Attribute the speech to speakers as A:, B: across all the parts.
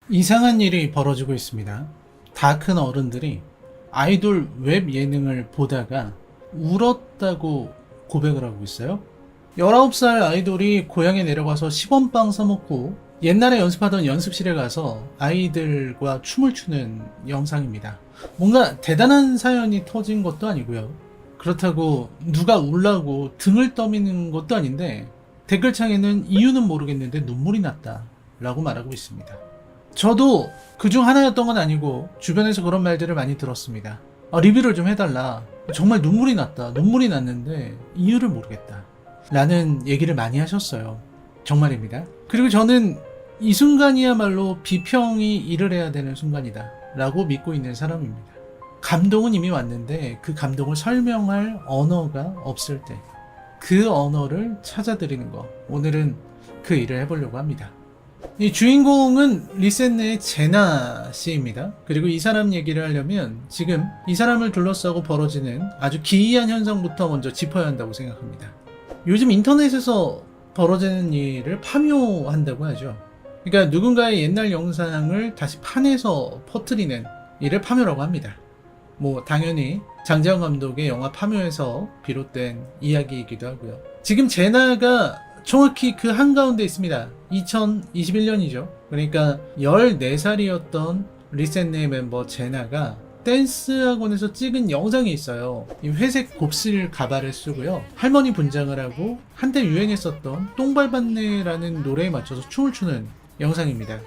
A: 이상한 일이 벌어지고 있습니다. 다 큰 어른들이 아이돌 웹 예능을 보다가 울었다고 고백을 하고 있어요. 19살 아이돌이 고향에 내려가서 시범빵 사먹고 옛날에 연습하던 연습실에 가서 아이들과 춤을 추는 영상입니다. 뭔가 대단한 사연이 터진 것도 아니고요. 그렇다고 누가 울라고 등을 떠미는 것도 아닌데 댓글창에는 이유는 모르겠는데 눈물이 났다 라고 말하고 있습니다. 저도 그중 하나였던 건 아니고 주변에서 그런 말들을 많이 들었습니다. 리뷰를 좀 해달라. 정말 눈물이 났다. 눈물이 났는데 이유를 모르겠다. 라는 얘기를 많이 하셨어요. 정말입니다. 그리고 저는 이 순간이야말로 비평이 일을 해야 되는 순간이다. 라고 믿고 있는 사람입니다. 감동은 이미 왔는데 그 감동을 설명할 언어가 없을 때 그 언어를 찾아드리는 거. 오늘은 그 일을 해보려고 합니다. 이 주인공은 리셋네의 제나 씨입니다. 그리고 이 사람 얘기를 하려면 지금 이 사람을 둘러싸고 벌어지는 아주 기이한 현상부터 먼저 짚어야 한다고 생각합니다. 요즘 인터넷에서 벌어지는 일을 파묘한다고 하죠. 그러니까 누군가의 옛날 영상을 다시 파내서 퍼뜨리는 일을 파묘라고 합니다. 뭐 당연히 장재현 감독의 영화 파묘에서 비롯된 이야기이기도 하고요. 지금 제나가 정확히 그 한가운데 있습니다. 2021년이죠. 그러니까 14살이었던 리셋네 멤버 제나가 댄스 학원에서 찍은 영상이 있어요. 이 회색 곱슬 가발을 쓰고요. 할머니 분장을 하고 한때 유행했었던 똥발받네라는 노래에 맞춰서 춤을 추는 영상입니다.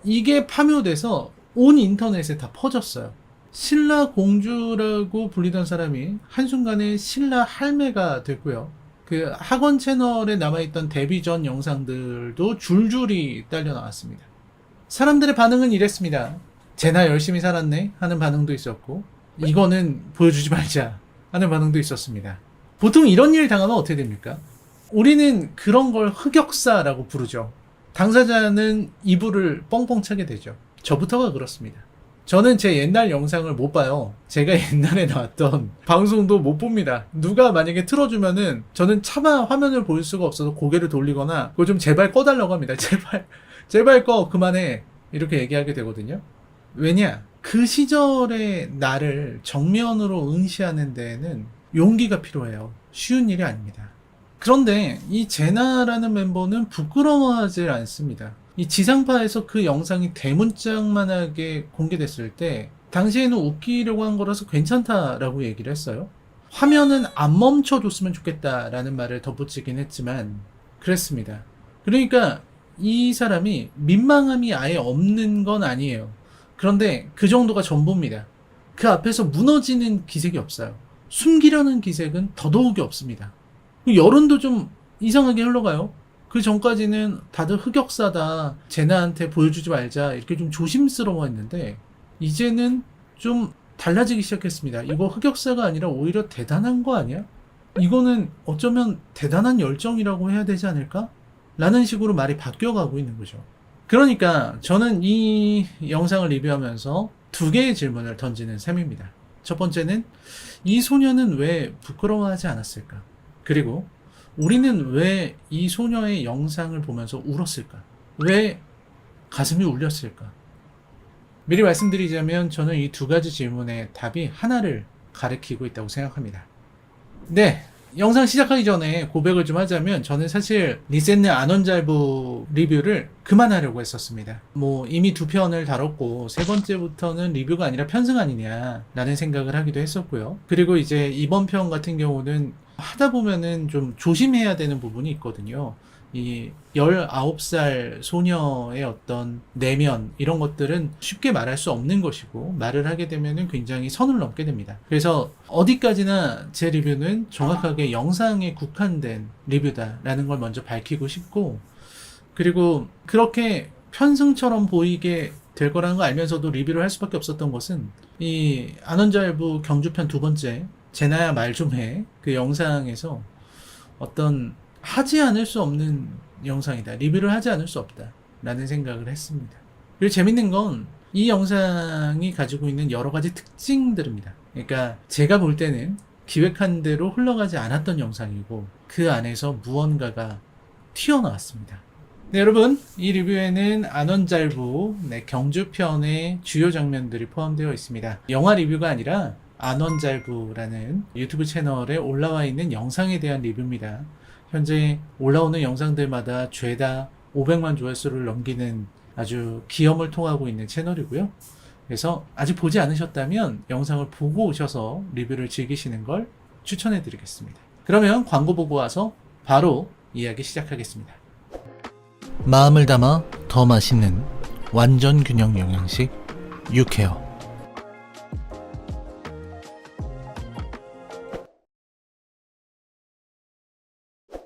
A: 이게 파묘돼서 온 인터넷에 다 퍼졌어요. 신라 공주라고 불리던 사람이 한순간에 신라 할매가 됐고요. 그 학원 채널에 남아있던 데뷔 전 영상들도 줄줄이 딸려 나왔습니다. 사람들의 반응은 이랬습니다. 제나 열심히 살았네 하는 반응도 있었고, 이거는 보여주지 말자 하는 반응도 있었습니다. 보통 이런 일 당하면 어떻게 됩니까? 우리는 그런 걸 흑역사라고 부르죠. 당사자는 이불을 뻥뻥 차게 되죠. 저부터가 그렇습니다. 저는 제 옛날 영상을 못 봐요. 제가 옛날에 나왔던 방송도 못 봅니다. 누가 만약에 틀어주면은 저는 차마 화면을 볼 수가 없어서 고개를 돌리거나 그거 좀 제발 꺼달라고 합니다. 제발 꺼 그만해 이렇게 얘기하게 되거든요. 왜냐? 그 시절의 나를 정면으로 응시하는 데에는 용기가 필요해요. 쉬운 일이 아닙니다. 그런데 이 제나라는 멤버는 부끄러워하지 않습니다. 이 지상파에서 그 영상이 대문짝만하게 공개됐을 때 당시에는 웃기려고 한 거라서 괜찮다라고 얘기를 했어요. 화면은 안 멈춰줬으면 좋겠다라는 말을 덧붙이긴 했지만 그랬습니다. 그러니까 이 사람이 민망함이 아예 없는 건 아니에요. 그런데 그 정도가 전부입니다. 그 앞에서 무너지는 기색이 없어요. 숨기려는 기색은 더더욱이 없습니다. 여론도 좀 이상하게 흘러가요. 그 전까지는 다들 흑역사다, 제나한테 보여주지 말자 이렇게 좀 조심스러워 했는데 이제는 좀 달라지기 시작했습니다. 이거 흑역사가 아니라 오히려 대단한 거 아니야? 이거는 어쩌면 대단한 열정이라고 해야 되지 않을까? 라는 식으로 말이 바뀌어가고 있는 거죠. 그러니까 저는 이 영상을 리뷰하면서 두 개의 질문을 던지는 셈입니다. 첫 번째는 이 소녀는 왜 부끄러워하지 않았을까? 그리고 우리는 왜 이 소녀의 영상을 보면서 울었을까? 왜 가슴이 울렸을까? 미리 말씀드리자면 저는 이 두 가지 질문의 답이 하나를 가리키고 있다고 생각합니다. 네, 영상 시작하기 전에 고백을 좀 하자면 저는 사실 리셋네 안원잘부 리뷰를 그만하려고 했었습니다. 뭐 이미 두 편을 다뤘고 세 번째부터는 리뷰가 아니라 편승 아니냐 라는 생각을 하기도 했었고요. 그리고 이제 이번 편 같은 경우는 하다 보면은 좀 조심해야 되는 부분이 있거든요. 이 19살 소녀의 어떤 내면 이런 것들은 쉽게 말할 수 없는 것이고 말을 하게 되면은 굉장히 선을 넘게 됩니다. 그래서 어디까지나 제 리뷰는 정확하게 영상에 국한된 리뷰다라는 걸 먼저 밝히고 싶고, 그리고 그렇게 편승처럼 보이게 될 거라는 거 알면서도 리뷰를 할 수밖에 없었던 것은 이 안원잘부 경주편 두 번째 제나야 말 좀 해 그 영상에서 어떤 하지 않을 수 없는 영상이다. 리뷰를 하지 않을 수 없다. 라는 생각을 했습니다. 그리고 재밌는 건 이 영상이 가지고 있는 여러 가지 특징들입니다. 그러니까 제가 볼 때는 기획한 대로 흘러가지 않았던 영상이고 그 안에서 무언가가 튀어나왔습니다. 네, 여러분, 이 리뷰에는 안원잘부 경주편의 주요 장면들이 포함되어 있습니다. 영화 리뷰가 아니라 안원잘부라는 유튜브 채널에 올라와 있는 영상에 대한 리뷰입니다. 현재 올라오는 영상들마다 죄다 500만 조회수를 넘기는 아주 기염을 통하고 있는 채널이고요. 그래서 아직 보지 않으셨다면 영상을 보고 오셔서 리뷰를 즐기시는 걸 추천해 드리겠습니다. 그러면 광고 보고 와서 바로 이야기 시작하겠습니다. 마음을 담아 더 맛있는 완전 균형 영양식 유케어.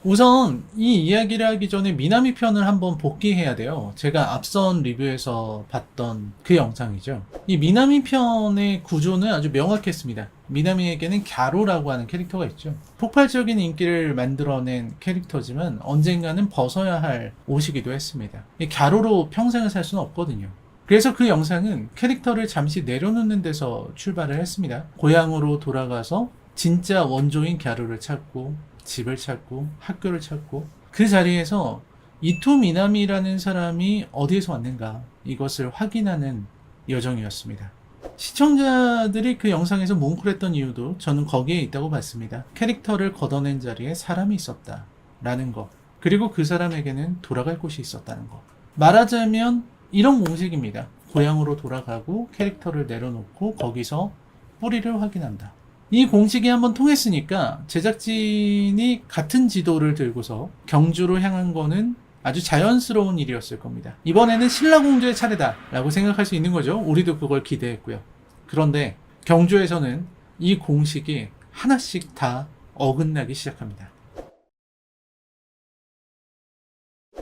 A: 우선 이 이야기를 하기 전에 미나미 편을 한번 복귀해야 돼요. 제가 앞선 리뷰에서 봤던 그 영상이죠. 이 미나미 편의 구조는 아주 명확했습니다. 미나미에게는 갸루라고 하는 캐릭터가 있죠. 폭발적인 인기를 만들어낸 캐릭터지만 언젠가는 벗어야 할 옷이기도 했습니다. 이 갸루로 평생을 살 수는 없거든요. 그래서 그 영상은 캐릭터를 잠시 내려놓는 데서 출발을 했습니다. 고향으로 돌아가서 진짜 원조인 갸루를 찾고 집을 찾고 학교를 찾고 그 자리에서 이토 미나미라는 사람이 어디에서 왔는가 이것을 확인하는 여정이었습니다. 시청자들이 그 영상에서 뭉클했던 이유도 저는 거기에 있다고 봤습니다. 캐릭터를 걷어낸 자리에 사람이 있었다 라는 것, 그리고 그 사람에게는 돌아갈 곳이 있었다는 것. 말하자면 이런 공식입니다. 고향으로 돌아가고 캐릭터를 내려놓고 거기서 뿌리를 확인한다. 이 공식이 한번 통했으니까 제작진이 같은 지도를 들고서 경주로 향한 거는 아주 자연스러운 일이었을 겁니다. 이번에는 신라공주의 차례다 라고 생각할 수 있는 거죠. 우리도 그걸 기대했고요. 그런데 경주에서는 이 공식이 하나씩 다 어긋나기 시작합니다.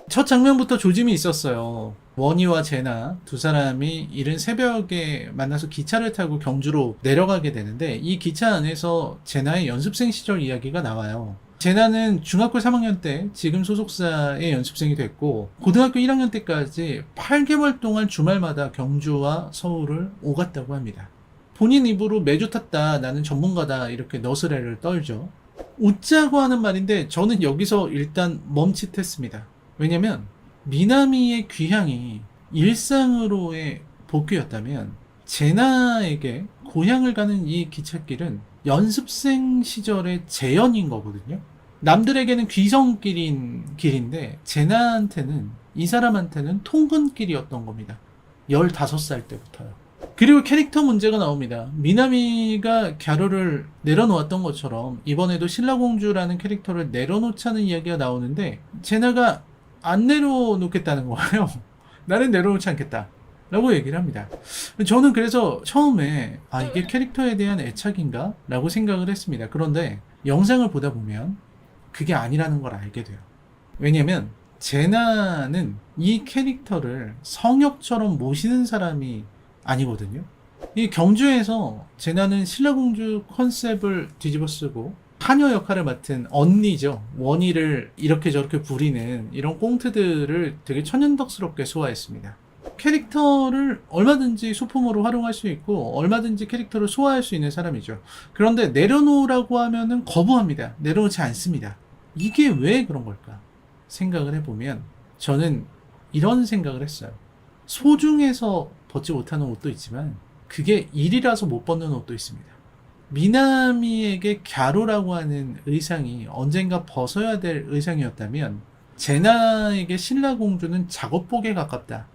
A: 첫 장면부터 조짐이 있었어요. 원희와 제나 두 사람이 이른 새벽에 만나서 기차를 타고 경주로 내려가게 되는데 이 기차 안에서 제나의 연습생 시절 이야기가 나와요. 제나는 중학교 3학년 때 지금 소속사의 연습생이 됐고 고등학교 1학년 때까지 8개월 동안 주말마다 경주와 서울을 오갔다고 합니다. 본인 입으로 매주 탔다, 나는 전문가다 이렇게 너스레를 떨죠. 웃자고 하는 말인데 저는 여기서 일단 멈칫했습니다. 왜냐면 미나미의 귀향이 일상으로의 복귀였다면 제나에게 고향을 가는 이 기찻길은 연습생 시절의 재현인 거거든요. 남들에게는 귀성길인 길인데 제나한테는, 이 사람한테는 통근길이었던 겁니다. 15살 때부터요. 그리고 캐릭터 문제가 나옵니다. 미나미가 갸루를 내려놓았던 것처럼 이번에도 신라공주라는 캐릭터를 내려놓자는 이야기가 나오는데 제나가 안 내려놓겠다는 거예요. 나는 내려놓지 않겠다 라고 얘기를 합니다. 저는 그래서 처음에 이게 캐릭터에 대한 애착인가? 라고 생각을 했습니다. 그런데 영상을 보다 보면 그게 아니라는 걸 알게 돼요. 왜냐면 제나는 이 캐릭터를 성역처럼 모시는 사람이 아니거든요. 이 경주에서 제나는 신라공주 컨셉을 뒤집어 쓰고 하녀 역할을 맡은 언니죠. 원희를 이렇게 저렇게 부리는 이런 꽁트들을 되게 천연덕스럽게 소화했습니다. 캐릭터를 얼마든지 소품으로 활용할 수 있고 얼마든지 캐릭터를 소화할 수 있는 사람이죠. 그런데 내려놓으라고 하면은 거부합니다. 내려놓지 않습니다. 이게 왜 그런 걸까 생각을 해보면 저는 이런 생각을 했어요. 소중해서 벗지 못하는 옷도 있지만 그게 일이라서 못 벗는 옷도 있습니다. 미나미에게 갸루라고 하는 의상이 언젠가 벗어야 될 의상이었다면 제나에게 신라공주는 작업복에 가깝다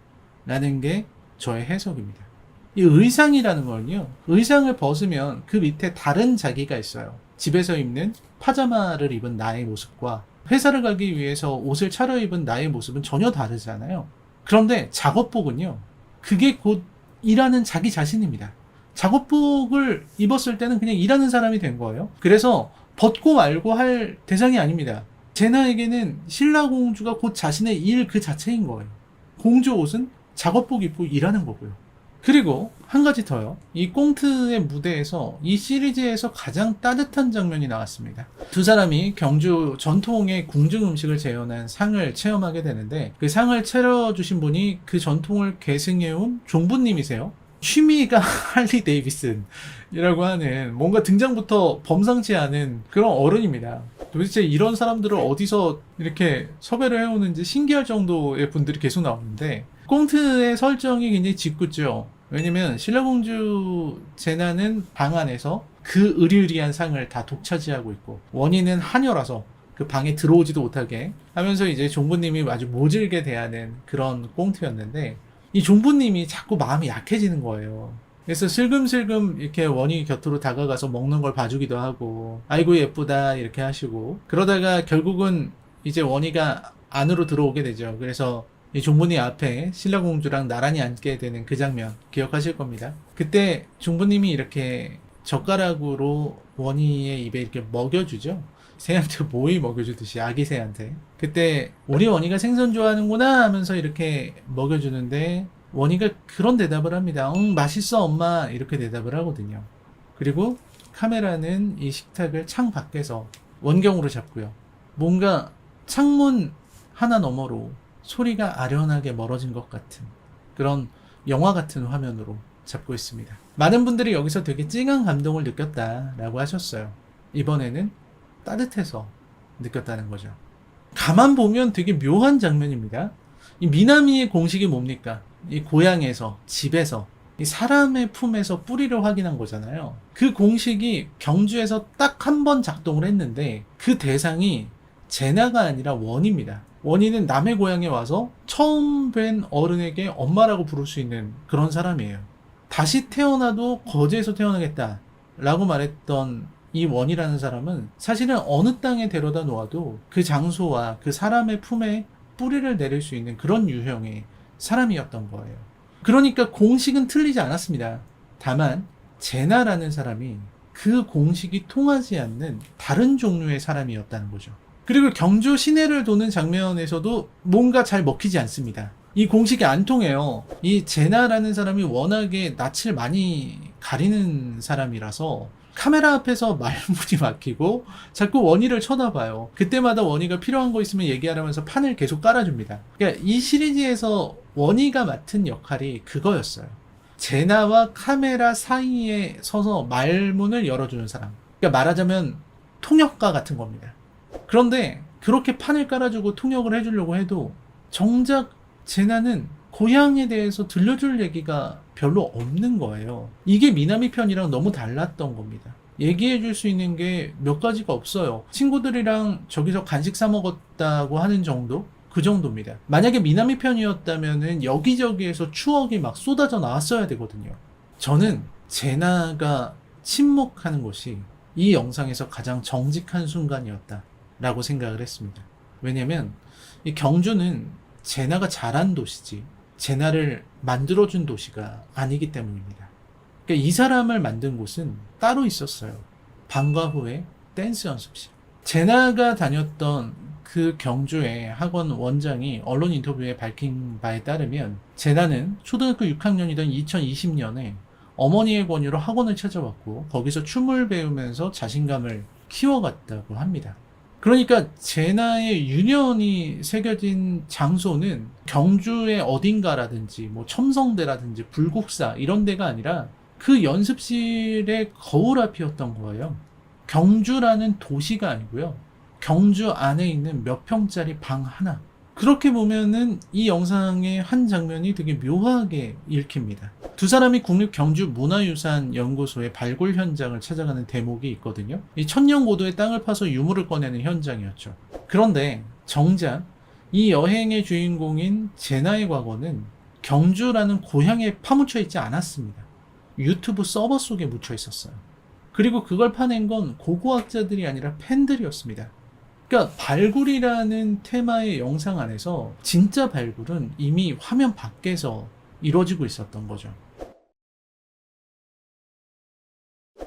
A: 라는 게 저의 해석입니다. 이 의상이라는 거는요, 의상을 벗으면 그 밑에 다른 자기가 있어요. 집에서 입는 파자마를 입은 나의 모습과 회사를 가기 위해서 옷을 차려입은 나의 모습은 전혀 다르잖아요. 그런데 작업복은요, 그게 곧 일하는 자기 자신입니다. 작업복을 입었을 때는 그냥 일하는 사람이 된 거예요. 그래서 벗고 말고 할 대상이 아닙니다. 제나에게는 신라공주가 곧 자신의 일 그 자체인 거예요. 공주 옷은 작업복 입고 일하는 거고요. 그리고 한 가지 더요. 이 꽁트의 무대에서 이 시리즈에서 가장 따뜻한 장면이 나왔습니다. 두 사람이 경주 전통의 궁중 음식을 재현한 상을 체험하게 되는데 그 상을 차려주신 분이 그 전통을 계승해온 종부님이세요. 취미가 할리 데이비슨이라고 하는 뭔가 등장부터 범상치 않은 그런 어른입니다. 도대체 이런 사람들을 어디서 이렇게 섭외를 해오는지 신기할 정도의 분들이 계속 나오는데, 꽁트의 설정이 굉장히 짓궂죠. 왜냐면 신라공주 제나는 방 안에서 그 으리으리한 상을 다 독차지하고 있고, 원인은 하녀라서 그 방에 들어오지도 못하게 하면서 이제 종부님이 아주 모질게 대하는 그런 꽁트였는데, 이 종부님이 자꾸 마음이 약해지는 거예요. 그래서 슬금슬금 이렇게 원희 곁으로 다가가서 먹는 걸 봐주기도 하고, 아이고 예쁘다 이렇게 하시고, 그러다가 결국은 이제 원희가 안으로 들어오게 되죠. 그래서 이 종부님 앞에 신라공주랑 나란히 앉게 되는 그 장면 기억하실 겁니다. 그때 종부님이 이렇게 젓가락으로 원희의 입에 이렇게 먹여주죠. 새한테 모이 먹여주듯이, 아기 새한테. 그때 우리 원희가 생선 좋아하는구나 하면서 이렇게 먹여주는데, 원희가 그런 대답을 합니다. 맛있어 엄마, 이렇게 대답을 하거든요. 그리고 카메라는 이 식탁을 창 밖에서 원경으로 잡고요. 뭔가 창문 하나 너머로 소리가 아련하게 멀어진 것 같은 그런 영화 같은 화면으로 잡고 있습니다. 많은 분들이 여기서 되게 찡한 감동을 느꼈다라고 하셨어요. 이번에는 따뜻해서 느꼈다는 거죠. 가만 보면 되게 묘한 장면입니다. 이 미나미의 공식이 뭡니까? 이 고향에서, 집에서, 이 사람의 품에서 뿌리를 확인한 거잖아요. 그 공식이 경주에서 딱 한 번 작동을 했는데, 그 대상이 제나가 아니라 원희입니다. 원희는 남의 고향에 와서 처음 뵌 어른에게 엄마라고 부를 수 있는 그런 사람이에요. 다시 태어나도 거제에서 태어나겠다 라고 말했던 이 원이라는 사람은 사실은 어느 땅에 데려다 놓아도 그 장소와 그 사람의 품에 뿌리를 내릴 수 있는 그런 유형의 사람이었던 거예요. 그러니까 공식은 틀리지 않았습니다. 다만 제나라는 사람이 그 공식이 통하지 않는 다른 종류의 사람이었다는 거죠. 그리고 경주 시내를 도는 장면에서도 뭔가 잘 먹히지 않습니다. 이 공식이 안 통해요. 이 제나라는 사람이 워낙에 낯을 많이 가리는 사람이라서 카메라 앞에서 말문이 막히고 자꾸 원희를 쳐다봐요. 그때마다 원희가 필요한 거 있으면 얘기하라면서 판을 계속 깔아줍니다. 그러니까 이 시리즈에서 원희가 맡은 역할이 그거였어요. 제나와 카메라 사이에 서서 말문을 열어주는 사람. 그러니까 말하자면 통역가 같은 겁니다. 그런데 그렇게 판을 깔아주고 통역을 해주려고 해도 정작 제나는 고향에 대해서 들려줄 얘기가 별로 없는 거예요. 이게 미나미 편이랑 너무 달랐던 겁니다. 얘기해 줄 수 있는 게 몇 가지가 없어요. 친구들이랑 저기서 간식 사 먹었다고 하는 정도? 그 정도입니다. 만약에 미나미 편이었다면은 여기저기에서 추억이 막 쏟아져 나왔어야 되거든요. 저는 제나가 침묵하는 것이 이 영상에서 가장 정직한 순간이었다 라고 생각을 했습니다. 왜냐면 이 경주는 제나가 자란 도시지 제나를 만들어준 도시가 아니기 때문입니다. 그러니까 이 사람을 만든 곳은 따로 있었어요. 방과 후에 댄스 연습실. 제나가 다녔던 그 경주의 학원 원장이 언론 인터뷰에 밝힌 바에 따르면 제나는 초등학교 6학년이던 2020년에 어머니의 권유로 학원을 찾아왔고 거기서 춤을 배우면서 자신감을 키워갔다고 합니다. 그러니까 제나의 유년이 새겨진 장소는 경주의 어딘가라든지 뭐 첨성대라든지 불국사 이런 데가 아니라 그 연습실의 거울 앞이었던 거예요. 경주라는 도시가 아니고요. 경주 안에 있는 몇 평짜리 방 하나. 그렇게 보면은 이 영상의 한 장면이 되게 묘하게 읽힙니다. 두 사람이 국립경주문화유산연구소의 발굴 현장을 찾아가는 대목이 있거든요. 이 천년 고도의 땅을 파서 유물을 꺼내는 현장이었죠. 그런데 정작 이 여행의 주인공인 제나의 과거는 경주라는 고향에 파묻혀 있지 않았습니다. 유튜브 서버 속에 묻혀 있었어요. 그리고 그걸 파낸 건 고고학자들이 아니라 팬들이었습니다. 그러니까 발굴이라는 테마의 영상 안에서 진짜 발굴은 이미 화면 밖에서 이루어지고 있었던 거죠.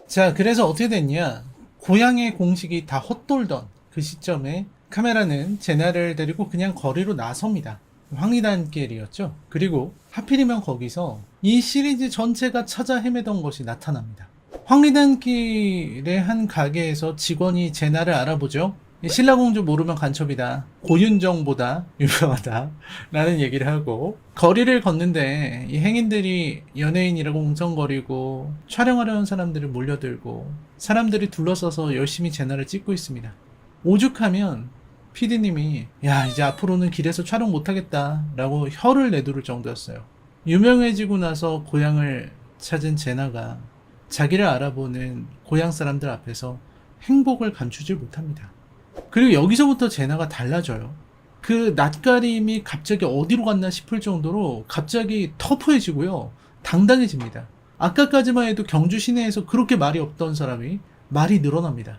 A: 자, 그래서 어떻게 됐냐? 고향의 공식이 다 헛돌던 그 시점에 카메라는 제나를 데리고 그냥 거리로 나섭니다. 황리단길이었죠. 그리고 하필이면 거기서 이 시리즈 전체가 찾아 헤매던 것이 나타납니다. 황리단길의 한 가게에서 직원이 제나를 알아보죠. 신라공주 모르면 간첩이다. 고윤정보다 유명하다. 라는 얘기를 하고, 거리를 걷는데 이 행인들이 연예인이라고 웅성거리고 촬영하려는 사람들을 몰려들고 사람들이 둘러서서 열심히 제나를 찍고 있습니다. 오죽하면 PD님이 야 이제 앞으로는 길에서 촬영 못하겠다 라고 혀를 내두를 정도였어요. 유명해지고 나서 고향을 찾은 제나가 자기를 알아보는 고향 사람들 앞에서 행복을 감추질 못합니다. 그리고 여기서부터 제나가 달라져요. 그 낯가림이 갑자기 어디로 갔나 싶을 정도로 갑자기 터프해지고요. 당당해집니다. 아까까지만 해도 경주 시내에서 그렇게 말이 없던 사람이 말이 늘어납니다.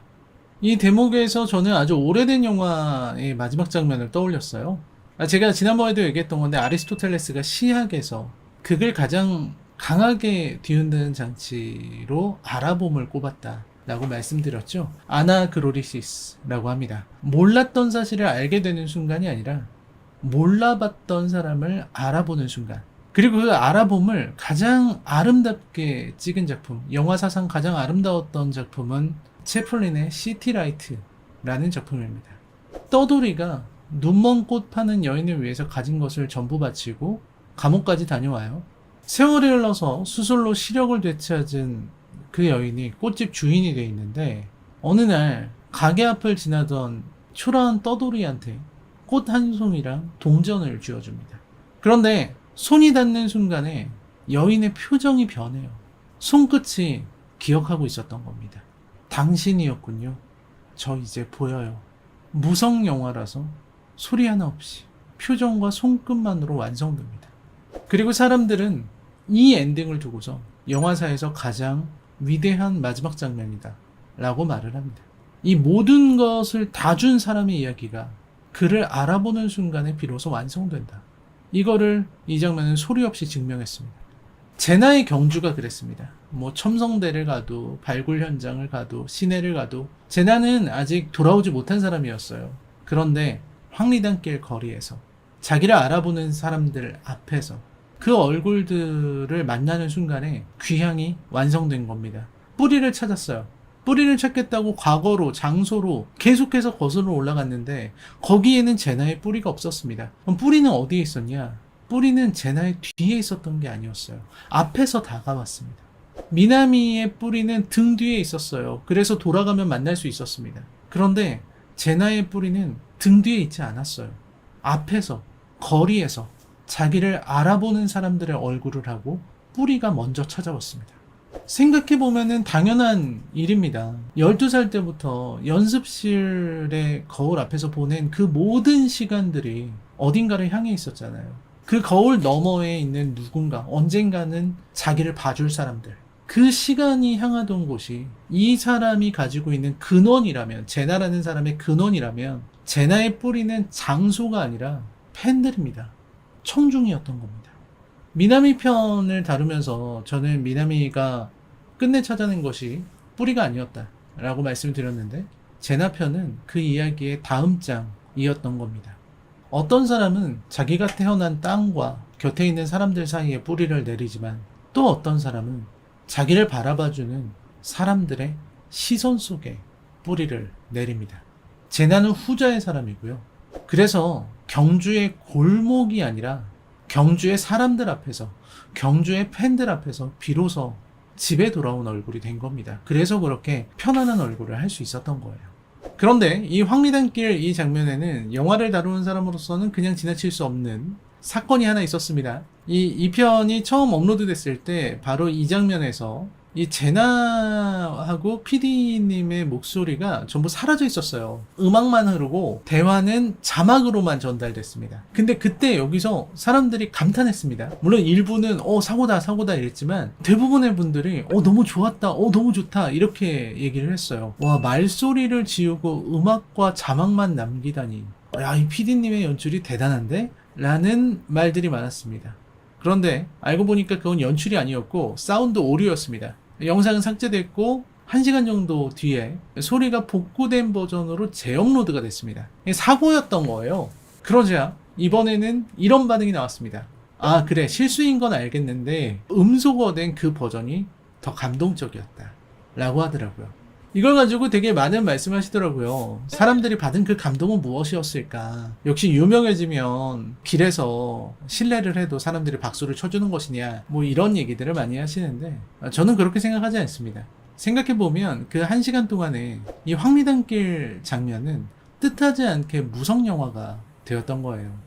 A: 이 대목에서 저는 아주 오래된 영화의 마지막 장면을 떠올렸어요. 제가 지난번에도 얘기했던 건데 아리스토텔레스가 시학에서 극을 가장 강하게 뒤흔드는 장치로 아라봄을 꼽았다 라고 말씀드렸죠. 아나그로리시스라고 합니다. 몰랐던 사실을 알게 되는 순간이 아니라 몰라봤던 사람을 알아보는 순간. 그리고 그 알아봄을 가장 아름답게 찍은 작품, 영화 사상 가장 아름다웠던 작품은 채플린의 시티라이트라는 작품입니다. 떠돌이가 눈먼 꽃 파는 여인을 위해서 가진 것을 전부 바치고 감옥까지 다녀와요. 세월이 흘러서 수술로 시력을 되찾은 그 여인이 꽃집 주인이 돼 있는데 어느 날 가게 앞을 지나던 초라한 떠돌이한테 꽃 한 송이랑 동전을 쥐어줍니다. 그런데 손이 닿는 순간에 여인의 표정이 변해요. 손끝이 기억하고 있었던 겁니다. 당신이었군요. 저 이제 보여요. 무성 영화라서 소리 하나 없이 표정과 손끝만으로 완성됩니다. 그리고 사람들은 이 엔딩을 두고서 영화사에서 가장 위대한 마지막 장면이다 라고 말을 합니다. 이 모든 것을 다 준 사람의 이야기가 그를 알아보는 순간에 비로소 완성된다. 이거를 이 장면은 소리 없이 증명했습니다. 제나의 경주가 그랬습니다. 뭐 첨성대를 가도 발굴 현장을 가도 시내를 가도 제나는 아직 돌아오지 못한 사람이었어요. 그런데 황리단길 거리에서 자기를 알아보는 사람들 앞에서 그 얼굴들을 만나는 순간에 귀향이 완성된 겁니다. 뿌리를 찾았어요. 뿌리를 찾겠다고 과거로, 장소로 계속해서 거슬러 올라갔는데 거기에는 제나의 뿌리가 없었습니다. 그럼 뿌리는 어디에 있었냐? 뿌리는 제나의 뒤에 있었던 게 아니었어요. 앞에서 다가왔습니다. 미나미의 뿌리는 등 뒤에 있었어요. 그래서 돌아가면 만날 수 있었습니다. 그런데 제나의 뿌리는 등 뒤에 있지 않았어요. 앞에서, 거리에서 자기를 알아보는 사람들의 얼굴을 하고 뿌리가 먼저 찾아왔습니다. 생각해보면 당연한 일입니다. 12살 때부터 연습실의 거울 앞에서 보낸 그 모든 시간들이 어딘가를 향해 있었잖아요. 그 거울 너머에 있는 누군가, 언젠가는 자기를 봐줄 사람들. 그 시간이 향하던 곳이 이 사람이 가지고 있는 근원이라면, 제나라는 사람의 근원이라면 제나의 뿌리는 장소가 아니라 팬들입니다. 청중이었던 겁니다. 미나미 편을 다루면서 저는 미나미가 끝내 찾아낸 것이 뿌리가 아니었다 라고 말씀드렸는데 제나 편은 그 이야기의 다음 장이었던 겁니다. 어떤 사람은 자기가 태어난 땅과 곁에 있는 사람들 사이에 뿌리를 내리지만 또 어떤 사람은 자기를 바라봐주는 사람들의 시선 속에 뿌리를 내립니다. 제나는 후자의 사람이고요. 그래서 경주의 골목이 아니라 경주의 사람들 앞에서, 경주의 팬들 앞에서 비로소 집에 돌아온 얼굴이 된 겁니다. 그래서 그렇게 편안한 얼굴을 할 수 있었던 거예요. 그런데 이 황리단길 이 장면에는 영화를 다루는 사람으로서는 그냥 지나칠 수 없는 사건이 하나 있었습니다. 이 편이 처음 업로드 됐을 때 바로 이 장면에서 이 제나하고 PD님의 목소리가 전부 사라져 있었어요. 음악만 흐르고 대화는 자막으로만 전달됐습니다. 근데 그때 여기서 사람들이 감탄했습니다. 물론 일부는 사고다 이랬지만 대부분의 분들이 너무 좋았다, 너무 좋다 이렇게 얘기를 했어요. 와, 말소리를 지우고 음악과 자막만 남기다니, 야, 이 PD님의 연출이 대단한데? 라는 말들이 많았습니다. 그런데 알고 보니까 그건 연출이 아니었고 사운드 오류였습니다. 영상은 삭제됐고 1시간 정도 뒤에 소리가 복구된 버전으로 재업로드가 됐습니다. 사고였던 거예요. 그러자 이번에는 이런 반응이 나왔습니다. 아, 그래, 실수인 건 알겠는데 음소거된 그 버전이 더 감동적이었다 라고 하더라고요. 이걸 가지고 되게 많은 말씀을 하시더라고요. 사람들이 받은 그 감동은 무엇이었을까? 역시 유명해지면 길에서 실례를 해도 사람들이 박수를 쳐주는 것이냐, 뭐 이런 얘기들을 많이 하시는데, 저는 그렇게 생각하지 않습니다. 생각해보면 그 1시간 동안에 이 황리단길 장면은 뜻하지 않게 무성영화가 되었던 거예요.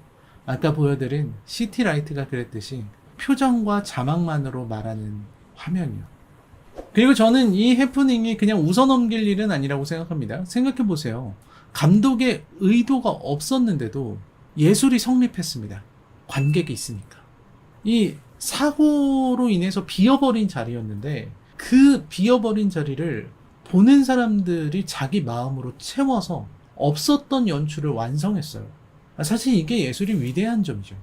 A: 아까 보여드린 시티라이트가 그랬듯이 표정과 자막만으로 말하는 화면이요. 그리고 저는 이 해프닝이 그냥 웃어넘길 일은 아니라고 생각합니다. 생각해보세요. 감독의 의도가 없었는데도 예술이 성립했습니다. 관객이 있으니까. 이 사고로 인해서 비어버린 자리였는데 그 비어버린 자리를 보는 사람들이 자기 마음으로 채워서 없었던 연출을 완성했어요. 사실 이게 예술이 위대한 점이죠.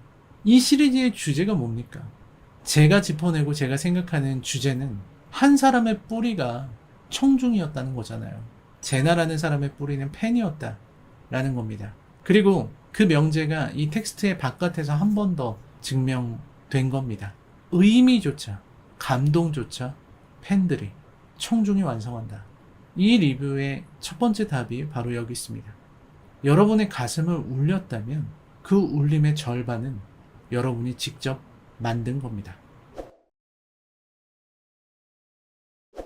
A: 이 시리즈의 주제가 뭡니까? 제가 짚어내고 제가 생각하는 주제는 한 사람의 뿌리가 청중이었다는 거잖아요. 제나라는 사람의 뿌리는 팬이었다라는 겁니다. 그리고 그 명제가 이 텍스트의 바깥에서 한 번 더 증명된 겁니다. 의미조차, 감동조차 팬들이, 청중이 완성한다. 이 리뷰의 첫 번째 답이 바로 여기 있습니다. 여러분의 가슴을 울렸다면 그 울림의 절반은 여러분이 직접 만든 겁니다.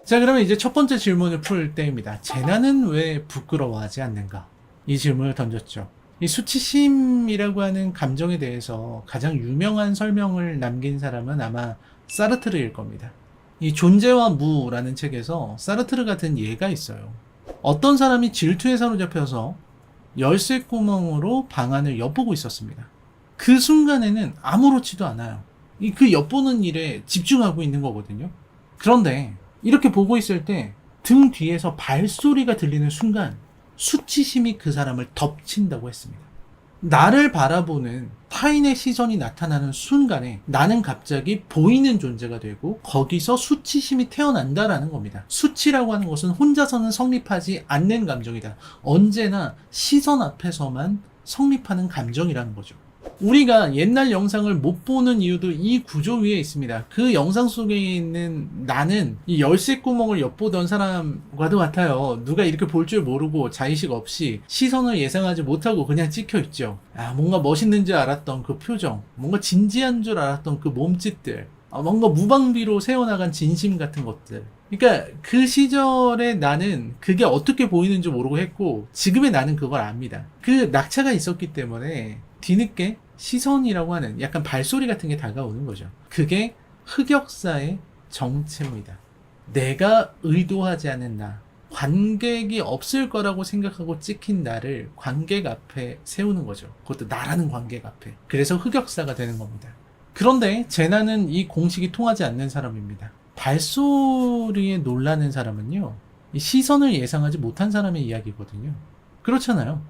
A: 자, 그러면 이제 첫 번째 질문을 풀 때입니다. 제나는 왜 부끄러워하지 않는가? 이 질문을 던졌죠. 이 수치심이라고 하는 감정에 대해서 가장 유명한 설명을 남긴 사람은 아마 사르트르일 겁니다. 이 존재와 무라는 책에서 사르트르 같은 예가 있어요. 어떤 사람이 질투에 사로잡혀서 열쇠 구멍으로 방 안을 엿보고 있었습니다. 그 순간에는 아무렇지도 않아요. 그 엿보는 일에 집중하고 있는 거거든요. 그런데 이렇게 보고 있을 때 등 뒤에서 발소리가 들리는 순간 수치심이 그 사람을 덮친다고 했습니다. 나를 바라보는 타인의 시선이 나타나는 순간에 나는 갑자기 보이는 존재가 되고 거기서 수치심이 태어난다라는 겁니다. 수치라고 하는 것은 혼자서는 성립하지 않는 감정이다. 언제나 시선 앞에서만 성립하는 감정이라는 거죠. 우리가 옛날 영상을 못 보는 이유도 이 구조 위에 있습니다. 그 영상 속에 있는 나는 이 열쇠 구멍을 엿보던 사람과도 같아요. 누가 이렇게 볼 줄 모르고 자의식 없이 시선을 예상하지 못하고 그냥 찍혀 있죠. 뭔가 멋있는 줄 알았던 그 표정, 뭔가 진지한 줄 알았던 그 몸짓들, 뭔가 무방비로 새어나간 진심 같은 것들. 그러니까 그 시절에 나는 그게 어떻게 보이는지 모르고 했고 지금의 나는 그걸 압니다. 그 낙차가 있었기 때문에 뒤늦게 시선이라고 하는 약간 발소리 같은 게 다가오는 거죠. 그게 흑역사의 정체입니다. 내가 의도하지 않은 나, 관객이 없을 거라고 생각하고 찍힌 나를 관객 앞에 세우는 거죠. 그것도 나라는 관객 앞에. 그래서 흑역사가 되는 겁니다. 그런데 제나는 이 공식이 통하지 않는 사람입니다. 발소리에 놀라는 사람은요, 이 시선을 예상하지 못한 사람의 이야기거든요. 그렇잖아요.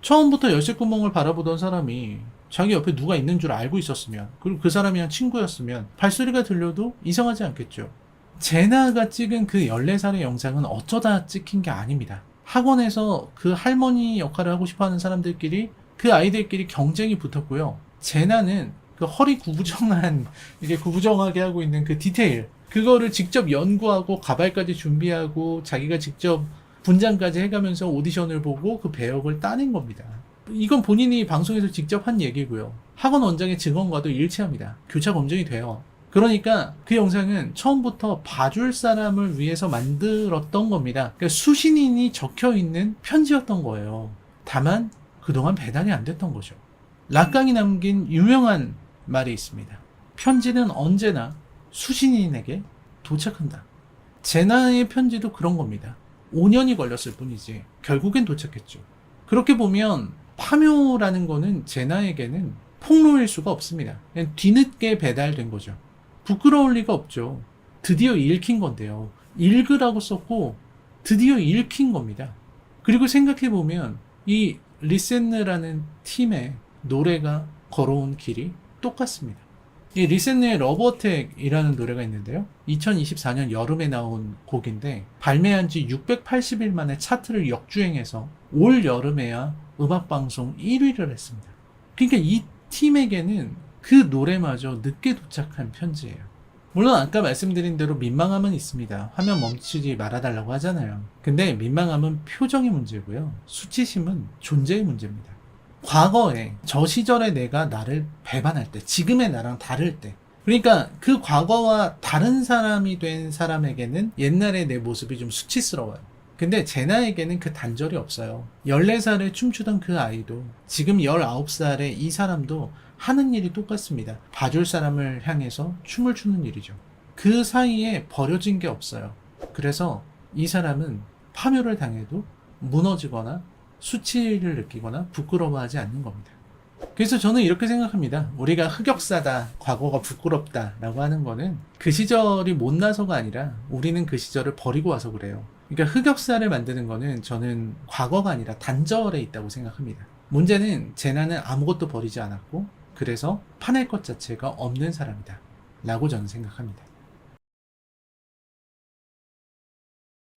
A: 처음부터 열쇠구멍을 바라보던 사람이 자기 옆에 누가 있는 줄 알고 있었으면, 그리고 그 사람이랑 친구였으면 발소리가 들려도 이상하지 않겠죠. 제나가 찍은 그 14살의 영상은 어쩌다 찍힌 게 아닙니다. 학원에서 그 할머니 역할을 하고 싶어하는 사람들끼리, 그 아이들끼리 경쟁이 붙었고요. 제나는 그 허리 구부정한, 이게 구부정하게 하고 있는 그 디테일, 그거를 직접 연구하고 가발까지 준비하고 자기가 직접 분장까지 해가면서 오디션을 보고 그 배역을 따낸 겁니다. 이건 본인이 방송에서 직접 한 얘기고요. 학원 원장의 증언과도 일치합니다. 교차 검증이 돼요. 그러니까 그 영상은 처음부터 봐줄 사람을 위해서 만들었던 겁니다. 그러니까 수신인이 적혀있는 편지였던 거예요. 다만 그동안 배달이 안 됐던 거죠. 락강이 남긴 유명한 말이 있습니다. 편지는 언제나 수신인에게 도착한다. 제나의 편지도 그런 겁니다. 5년이 걸렸을 뿐이지 결국엔 도착했죠. 그렇게 보면 파묘라는 거는 제나에게는 폭로일 수가 없습니다. 그냥 뒤늦게 배달된 거죠. 부끄러울 리가 없죠. 드디어 읽힌 건데요. 읽으라고 썼고 드디어 읽힌 겁니다. 그리고 생각해보면 이 리센느라는 팀의 노래가 걸어온 길이 똑같습니다. 이 리센느의 러브어택이라는 노래가 있는데요. 2024년 여름에 나온 곡인데 발매한 지 680일 만에 차트를 역주행해서 올 여름에야 음악방송 1위를 했습니다. 그러니까 이 팀에게는 그 노래마저 늦게 도착한 편지예요. 물론 아까 말씀드린 대로 민망함은 있습니다. 화면 멈추지 말아달라고 하잖아요. 근데 민망함은 표정의 문제고요. 수치심은 존재의 문제입니다. 과거에 저 시절에 내가 나를 배반할 때, 지금의 나랑 다를 때, 그러니까 그 과거와 다른 사람이 된 사람에게는 옛날의 내 모습이 좀 수치스러워요. 근데 제 나에게는 그 단절이 없어요. 14살에 춤추던 그 아이도 지금 19살의 이 사람도 하는 일이 똑같습니다. 봐줄 사람을 향해서 춤을 추는 일이죠. 그 사이에 버려진 게 없어요. 그래서 이 사람은 파멸을 당해도 무너지거나 수치를 느끼거나 부끄러워하지 않는 겁니다. 그래서 저는 이렇게 생각합니다. 우리가 흑역사다, 과거가 부끄럽다 라고 하는 거는 그 시절이 못나서가 아니라 우리는 그 시절을 버리고 와서 그래요. 그러니까 흑역사를 만드는 거는 저는 과거가 아니라 단절에 있다고 생각합니다. 문제는 제나는 아무것도 버리지 않았고 그래서 파낼 것 자체가 없는 사람이다 라고 저는 생각합니다.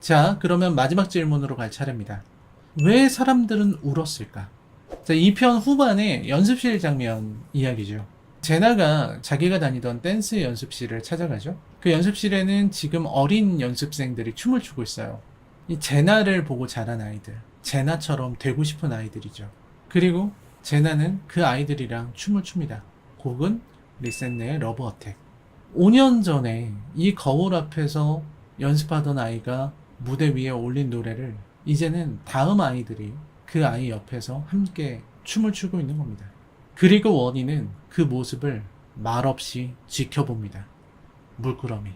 A: 자, 그러면 마지막 질문으로 갈 차례입니다. 왜 사람들은 울었을까? 자, 2편 후반의 연습실 장면 이야기죠. 제나가 자기가 다니던 댄스 연습실을 찾아가죠. 그 연습실에는 지금 어린 연습생들이 춤을 추고 있어요. 이 제나를 보고 자란 아이들, 제나처럼 되고 싶은 아이들이죠. 그리고 제나는 그 아이들이랑 춤을 춥니다. 곡은 리센네의 러브 어택. 5년 전에 이 거울 앞에서 연습하던 아이가 무대 위에 올린 노래를 이제는 다음 아이들이 그 아이 옆에서 함께 춤을 추고 있는 겁니다. 그리고 원희는 그 모습을 말없이 지켜봅니다. 물끄러미.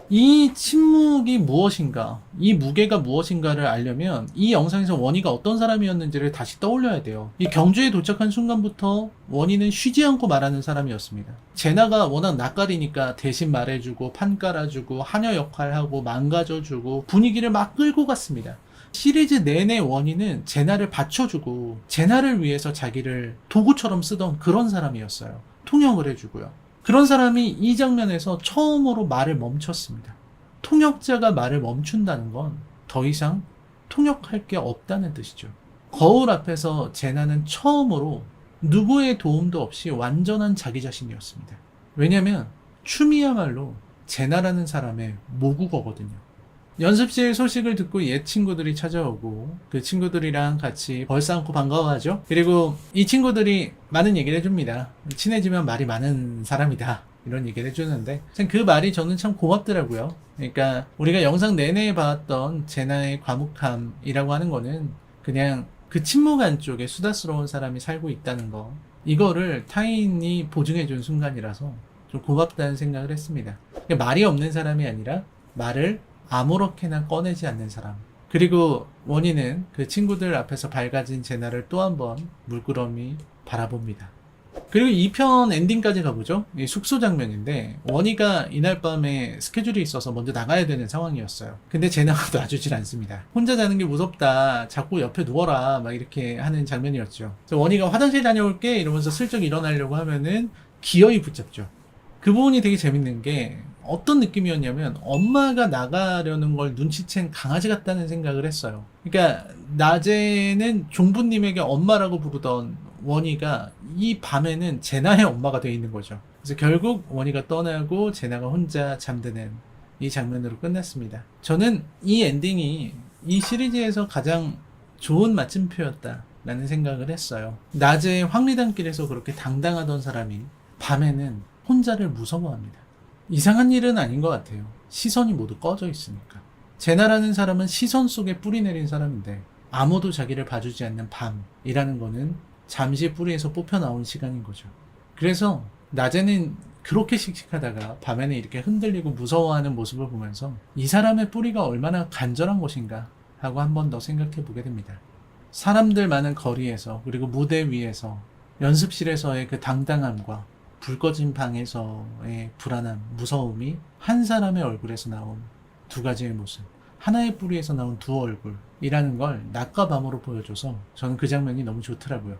A: 이 침묵이 무엇인가, 이 무게가 무엇인가를 알려면 이 영상에서 원희가 어떤 사람이었는지를 다시 떠올려야 돼요. 이 경주에 도착한 순간부터 원희는 쉬지 않고 말하는 사람이었습니다. 제나가 워낙 낯가리니까 대신 말해주고 판 깔아주고 하녀 역할하고 망가져주고 분위기를 막 끌고 갔습니다. 시리즈 내내 원희는 제나를 받쳐주고 제나를 위해서 자기를 도구처럼 쓰던 그런 사람이었어요. 통역을 해주고요. 그런 사람이 이 장면에서 처음으로 말을 멈췄습니다. 통역자가 말을 멈춘다는 건 더 이상 통역할 게 없다는 뜻이죠. 거울 앞에서 제나는 처음으로 누구의 도움도 없이 완전한 자기 자신이었습니다. 왜냐면 춤이야말로 제나라는 사람의 모국어거든요. 연습실 소식을 듣고 옛 친구들이 찾아오고 그 친구들이랑 같이 벌써 안고 반가워하죠. 그리고 이 친구들이 많은 얘기를 해줍니다. 친해지면 말이 많은 사람이다 이런 얘기를 해주는데 참 그 말이 저는 참 고맙더라고요. 그러니까 우리가 영상 내내 봐왔던 제나의 과묵함이라고 하는 거는 그냥 그 침묵 안쪽에 수다스러운 사람이 살고 있다는 거, 이거를 타인이 보증해준 순간이라서 좀 고맙다는 생각을 했습니다. 그러니까 말이 없는 사람이 아니라 말을 아무렇게나 꺼내지 않는 사람. 그리고 원희는 그 친구들 앞에서 밝아진 제나를 또 한 번 물끄러미 바라봅니다. 그리고 2편 엔딩까지 가보죠. 이 숙소 장면인데 원희가 이날 밤에 스케줄이 있어서 먼저 나가야 되는 상황이었어요. 근데 제나가 놔주질 않습니다. 혼자 자는 게 무섭다, 자꾸 옆에 누워라 막 이렇게 하는 장면이었죠. 그래서 원희가 화장실 다녀올게 이러면서 슬쩍 일어나려고 하면은 기어이 붙잡죠. 그 부분이 되게 재밌는 게 어떤 느낌이었냐면 엄마가 나가려는 걸 눈치챈 강아지 같다는 생각을 했어요. 그러니까 낮에는 종부님에게 엄마라고 부르던 원희가 이 밤에는 제나의 엄마가 돼 있는 거죠. 그래서 결국 원희가 떠나고 제나가 혼자 잠드는 이 장면으로 끝났습니다. 저는 이 엔딩이 이 시리즈에서 가장 좋은 마침표였다라는 생각을 했어요. 낮에 황리단길에서 그렇게 당당하던 사람이 밤에는 혼자를 무서워합니다. 이상한 일은 아닌 것 같아요. 시선이 모두 꺼져 있으니까. 제나라는 사람은 시선 속에 뿌리 내린 사람인데 아무도 자기를 봐주지 않는 밤이라는 거는 잠시 뿌리에서 뽑혀 나온 시간인 거죠. 그래서 낮에는 그렇게 씩씩하다가 밤에는 이렇게 흔들리고 무서워하는 모습을 보면서 이 사람의 뿌리가 얼마나 간절한 것인가 하고 한 번 더 생각해 보게 됩니다. 사람들 많은 거리에서, 그리고 무대 위에서, 연습실에서의 그 당당함과 불 꺼진 방에서의 불안함, 무서움이 한 사람의 얼굴에서 나온 두 가지의 모습, 하나의 뿌리에서 나온 두 얼굴이라는 걸 낮과 밤으로 보여줘서 저는 그 장면이 너무 좋더라고요.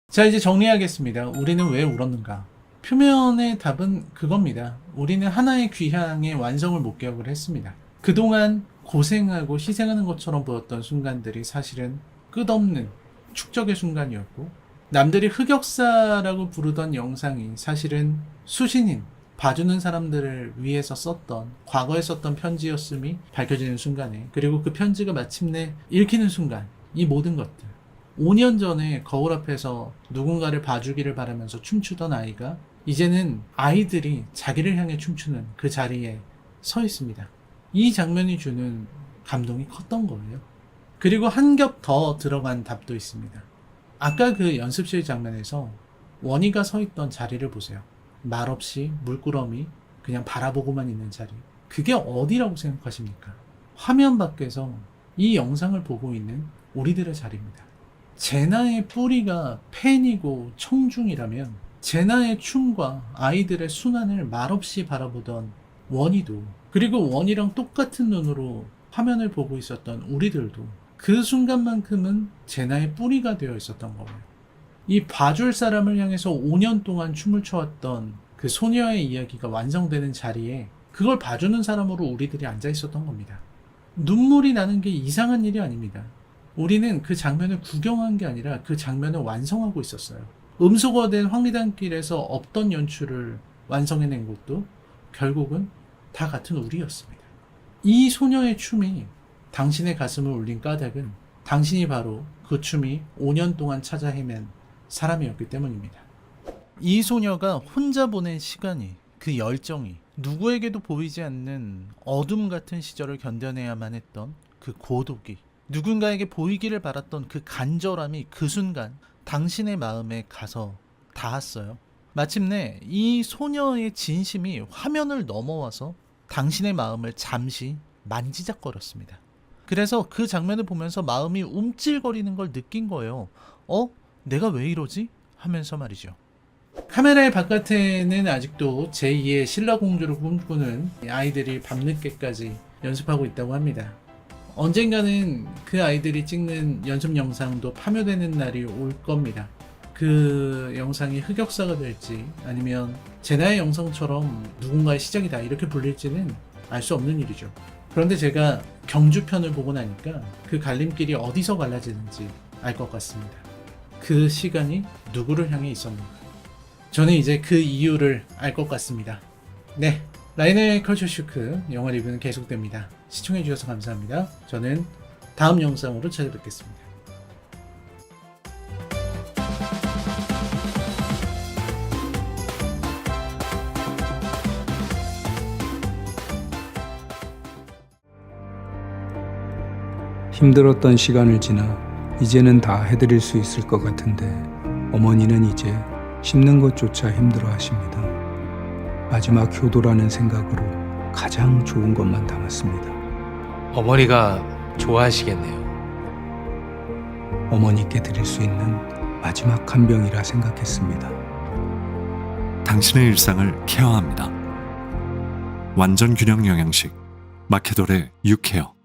A: 자, 이제 정리하겠습니다. 우리는 왜 울었는가? 표면의 답은 그겁니다. 우리는 하나의 귀향의 완성을 목격을 했습니다. 그동안 고생하고 희생하는 것처럼 보였던 순간들이 사실은 끝없는 축적의 순간이었고, 남들이 흑역사라고 부르던 영상이 사실은 수신인, 봐주는 사람들을 위해서 썼던, 과거에 썼던 편지였음이 밝혀지는 순간에, 그리고 그 편지가 마침내 읽히는 순간, 이 모든 것들. 5년 전에 거울 앞에서 누군가를 봐주기를 바라면서 춤추던 아이가 이제는 아이들이 자기를 향해 춤추는 그 자리에 서 있습니다. 이 장면이 주는 감동이 컸던 거예요. 그리고 한 겹 더 들어간 답도 있습니다. 아까 그 연습실 장면에서 원희가 서 있던 자리를 보세요. 말없이 물끄러미 그냥 바라보고만 있는 자리. 그게 어디라고 생각하십니까? 화면 밖에서 이 영상을 보고 있는 우리들의 자리입니다. 제나의 뿌리가 팬이고 청중이라면 제나의 춤과 아이들의 순환을 말없이 바라보던 원희도, 그리고 원희랑 똑같은 눈으로 화면을 보고 있었던 우리들도 그 순간만큼은 제나의 뿌리가 되어 있었던 거예요. 이 봐줄 사람을 향해서 5년 동안 춤을 춰왔던 그 소녀의 이야기가 완성되는 자리에 그걸 봐주는 사람으로 우리들이 앉아 있었던 겁니다. 눈물이 나는 게 이상한 일이 아닙니다. 우리는 그 장면을 구경한 게 아니라 그 장면을 완성하고 있었어요. 음소거된 황리단길에서 없던 연출을 완성해낸 것도 결국은 다 같은 우리였습니다. 이 소녀의 춤이 당신의 가슴을 울린 까닭은 당신이 바로 그 춤이 5년 동안 찾아 헤맨 사람이었기 때문입니다. 이 소녀가 혼자 보낸 시간이, 그 열정이, 누구에게도 보이지 않는 어둠 같은 시절을 견뎌내야만 했던 그 고독이, 누군가에게 보이기를 바랐던 그 간절함이 그 순간 당신의 마음에 가서 닿았어요. 마침내 이 소녀의 진심이 화면을 넘어와서 당신의 마음을 잠시 만지작거렸습니다. 그래서 그 장면을 보면서 마음이 움찔거리는 걸 느낀 거예요. 내가 왜 이러지? 하면서 말이죠. 카메라의 바깥에는 아직도 제2의 신라공주를 꿈꾸는 아이들이 밤늦게까지 연습하고 있다고 합니다. 언젠가는 그 아이들이 찍는 연습 영상도 파묘되는 날이 올 겁니다. 그 영상이 흑역사가 될지 아니면 제나의 영상처럼 누군가의 시작이다 이렇게 불릴지는 알 수 없는 일이죠. 그런데 제가 경주편을 보고 나니까 그 갈림길이 어디서 갈라지는지 알 것 같습니다. 그 시간이 누구를 향해 있었는가. 저는 이제 그 이유를 알 것 같습니다. 네, 라인의 컬처 쇼크 영화 리뷰는 계속됩니다. 시청해주셔서 감사합니다. 저는 다음 영상으로 찾아뵙겠습니다.
B: 힘들었던 시간을 지나 이제는 다 해드릴 수 있을 것 같은데 어머니는 이제 씹는 것조차 힘들어 하십니다. 마지막 효도라는 생각으로 가장 좋은 것만 담았습니다.
C: 어머니가 좋아하시겠네요.
B: 어머니께 드릴 수 있는 마지막 한 병이라 생각했습니다.
D: 당신의 일상을 케어합니다. 완전 균형 영양식 마케도레 유케어.